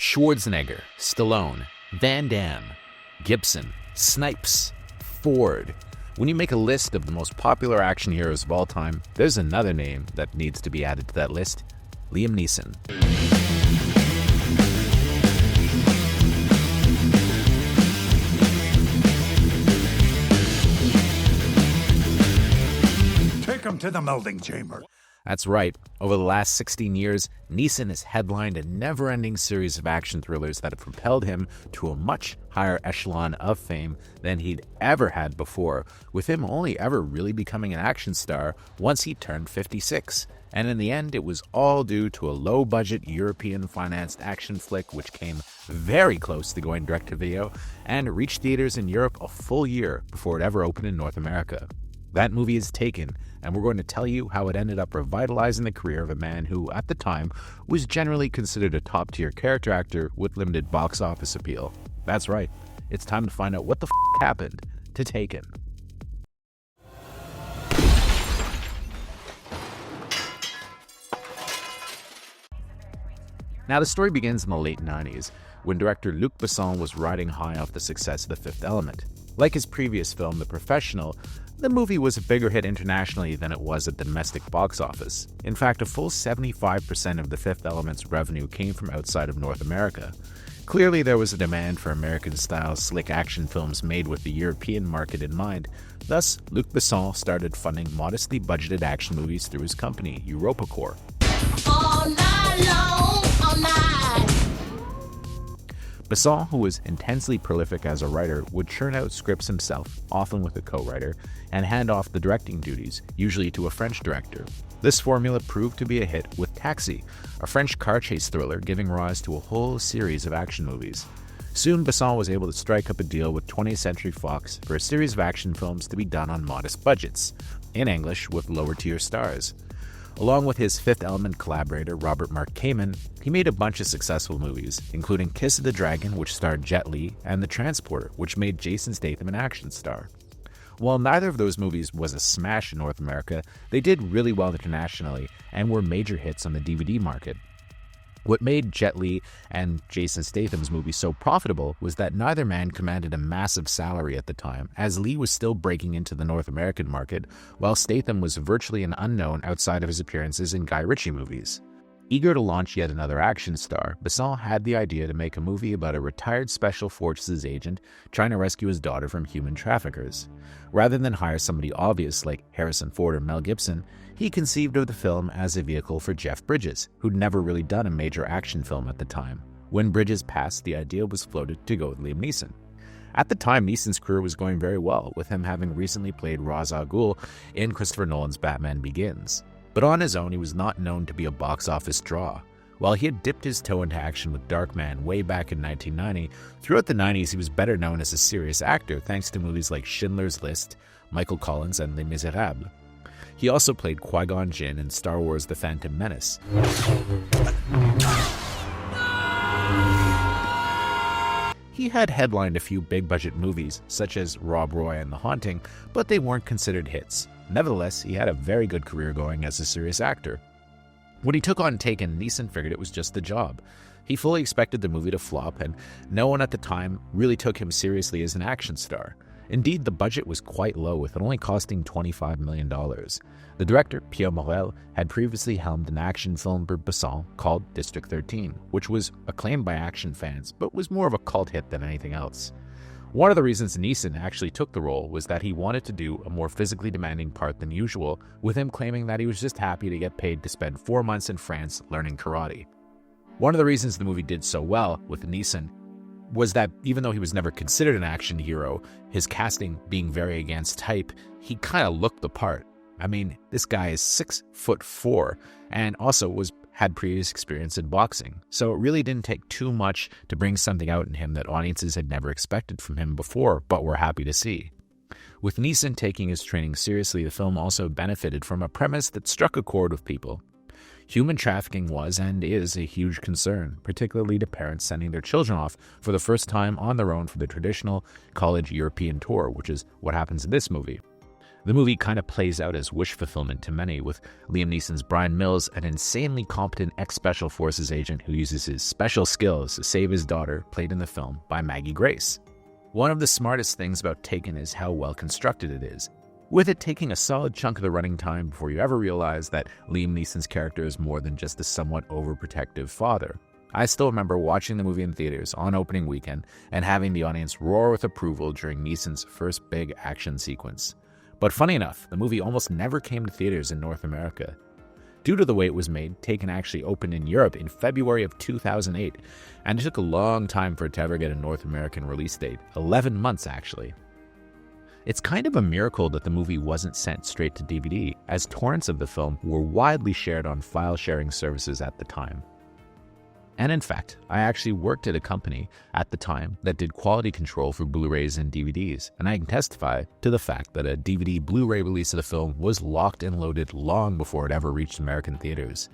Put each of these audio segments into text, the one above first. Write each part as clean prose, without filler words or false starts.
Schwarzenegger, Stallone, Van Damme, Gibson, Snipes, Ford. When you make a list of the most popular action heroes of all time, there's another name that needs to be added to that list: Liam Neeson. Take him to the melding chamber. That's right. Over the last 16 years, Neeson has headlined a never-ending series of action thrillers that have propelled him to a much higher echelon of fame than he'd ever had before, with him only ever really becoming an action star once he turned 56. And in the end, it was all due to a low-budget European-financed action flick which came very close to going direct-to-video and reached theaters in Europe a full year before it ever opened in North America. That movie is Taken, and we're going to tell you how it ended up revitalizing the career of a man who, at the time, was generally considered a top-tier character actor with limited box office appeal. That's right, it's time to find out what the happened to Taken. Now, the story begins in the late 90s, when director Luc Besson was riding high off the success of The Fifth Element. Like his previous film, The Professional, the movie was a bigger hit internationally than it was at the domestic box office. In fact, a full 75% of The Fifth Element's revenue came from outside of North America. Clearly, there was a demand for American-style slick action films made with the European market in mind. Thus, Luc Besson started funding modestly budgeted action movies through his company, EuropaCorp. All night long, all night. Besson, who was intensely prolific as a writer, would churn out scripts himself, often with a co-writer, and hand off the directing duties, usually to a French director. This formula proved to be a hit with Taxi, a French car chase thriller giving rise to a whole series of action movies. Soon, Besson was able to strike up a deal with 20th Century Fox for a series of action films to be done on modest budgets, in English with lower-tier stars. Along with his Fifth Element collaborator Robert Mark Kamen, he made a bunch of successful movies, including Kiss of the Dragon, which starred Jet Li, and The Transporter, which made Jason Statham an action star. While neither of those movies was a smash in North America, they did really well internationally and were major hits on the DVD market. What made Jet Li and Jason Statham's movie so profitable was that neither man commanded a massive salary at the time, as Li was still breaking into the North American market, while Statham was virtually an unknown outside of his appearances in Guy Ritchie movies. Eager to launch yet another action star, Besson had the idea to make a movie about a retired special forces agent trying to rescue his daughter from human traffickers. Rather than hire somebody obvious like Harrison Ford or Mel Gibson, he conceived of the film as a vehicle for Jeff Bridges, who'd never really done a major action film at the time. When Bridges passed, the idea was floated to go with Liam Neeson. At the time, Neeson's career was going very well, with him having recently played Ra's al Ghul in Christopher Nolan's Batman Begins. But on his own, he was not known to be a box office draw. While he had dipped his toe into action with Darkman way back in 1990, throughout the 90s he was better known as a serious actor thanks to movies like Schindler's List, Michael Collins, and Les Miserables. He also played Qui-Gon Jinn in Star Wars The Phantom Menace. He had headlined a few big-budget movies, such as Rob Roy and The Haunting, but they weren't considered hits. Nevertheless, he had a very good career going as a serious actor. When he took on Taken, Neeson figured it was just the job. He fully expected the movie to flop, and no one at the time really took him seriously as an action star. Indeed, the budget was quite low, with it only costing $25 million. The director, Pierre Morel, had previously helmed an action film for Besson called District 13, which was acclaimed by action fans, but was more of a cult hit than anything else. One of the reasons Neeson actually took the role was that he wanted to do a more physically demanding part than usual, with him claiming that he was just happy to get paid to spend 4 months in France learning karate. One of the reasons the movie did so well with Neeson was that even though he was never considered an action hero, his casting being very against type, he kind of looked the part. I mean, this guy is 6'4" and also had previous experience in boxing, so it really didn't take too much to bring something out in him that audiences had never expected from him before, but were happy to see. With Neeson taking his training seriously, the film also benefited from a premise that struck a chord with people. Human trafficking was and is a huge concern, particularly to parents sending their children off for the first time on their own for the traditional college European tour, which is what happens in this movie. The movie kind of plays out as wish fulfillment to many, with Liam Neeson's Brian Mills, an insanely competent ex-Special Forces agent who uses his special skills to save his daughter, played in the film by Maggie Grace. One of the smartest things about Taken is how well constructed it is, with it taking a solid chunk of the running time before you ever realize that Liam Neeson's character is more than just a somewhat overprotective father. I still remember watching the movie in theaters on opening weekend and having the audience roar with approval during Neeson's first big action sequence. But funny enough, the movie almost never came to theaters in North America. Due to the way it was made, Taken actually opened in Europe in February of 2008, and it took a long time for it to ever get a North American release date, 11 months actually. It's kind of a miracle that the movie wasn't sent straight to DVD, as torrents of the film were widely shared on file-sharing services at the time. And in fact, I actually worked at a company at the time that did quality control for Blu-rays and DVDs, and I can testify to the fact that a DVD Blu-ray release of the film was locked and loaded long before it ever reached American theaters.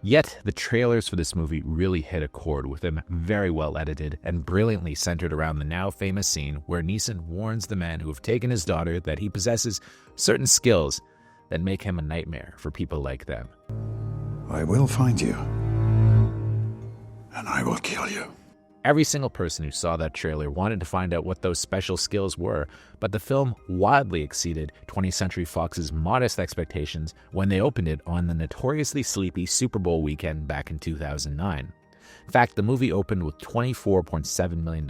Yet, the trailers for this movie really hit a chord with them, very well edited and brilliantly centered around the now famous scene where Neeson warns the men who have taken his daughter that he possesses certain skills that make him a nightmare for people like them. I will find you, and I will kill you. Every single person who saw that trailer wanted to find out what those special skills were, but the film wildly exceeded 20th Century Fox's modest expectations when they opened it on the notoriously sleepy Super Bowl weekend back in 2009. In fact, the movie opened with $24.7 million,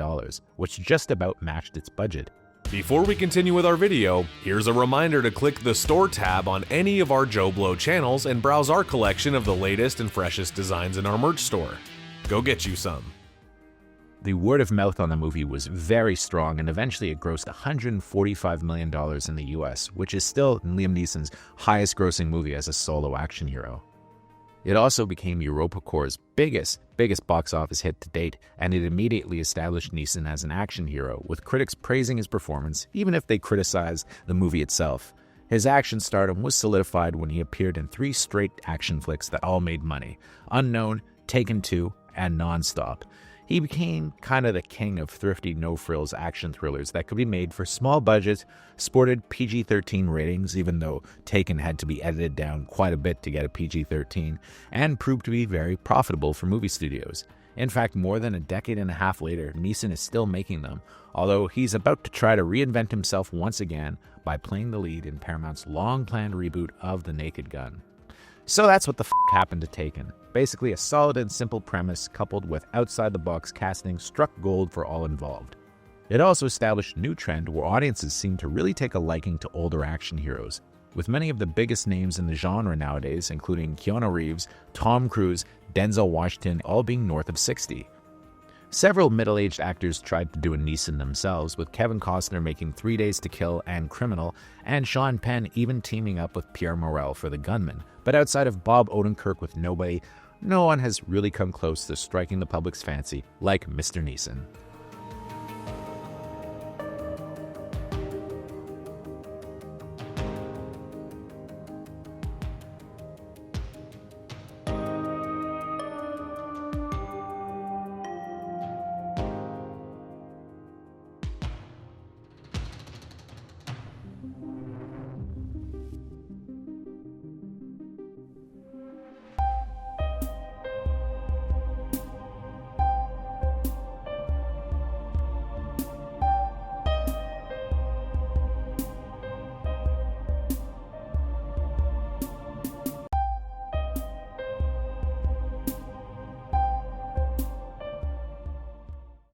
which just about matched its budget. Before we continue with our video, here's a reminder to click the Store tab on any of our JoBlo channels and browse our collection of the latest and freshest designs in our merch store. Go get you some. The word of mouth on the movie was very strong, and eventually it grossed $145 million in the US, which is still Liam Neeson's highest grossing movie as a solo action hero. It also became EuropaCorp's biggest box office hit to date, and it immediately established Neeson as an action hero, with critics praising his performance, even if they criticized the movie itself. His action stardom was solidified when he appeared in 3 straight action flicks that all made money: Unknown, Taken 2, and Nonstop. He became kind of the king of thrifty, no-frills action thrillers that could be made for small budgets, sported PG-13 ratings, even though Taken had to be edited down quite a bit to get a PG-13, and proved to be very profitable for movie studios. In fact, more than a decade and a half later, Neeson is still making them, although he's about to try to reinvent himself once again by playing the lead in Paramount's long-planned reboot of The Naked Gun. So that's what the happened to Taken. Basically, a solid and simple premise coupled with outside-the-box casting struck gold for all involved. It also established a new trend where audiences seem to really take a liking to older action heroes, with many of the biggest names in the genre nowadays, including Keanu Reeves, Tom Cruise, Denzel Washington, all being north of 60. Several middle-aged actors tried to do a Neeson themselves, with Kevin Costner making 3 Days to Kill and Criminal, and Sean Penn even teaming up with Pierre Morel for The Gunman. But outside of Bob Odenkirk with Nobody, no one has really come close to striking the public's fancy like Mr. Neeson.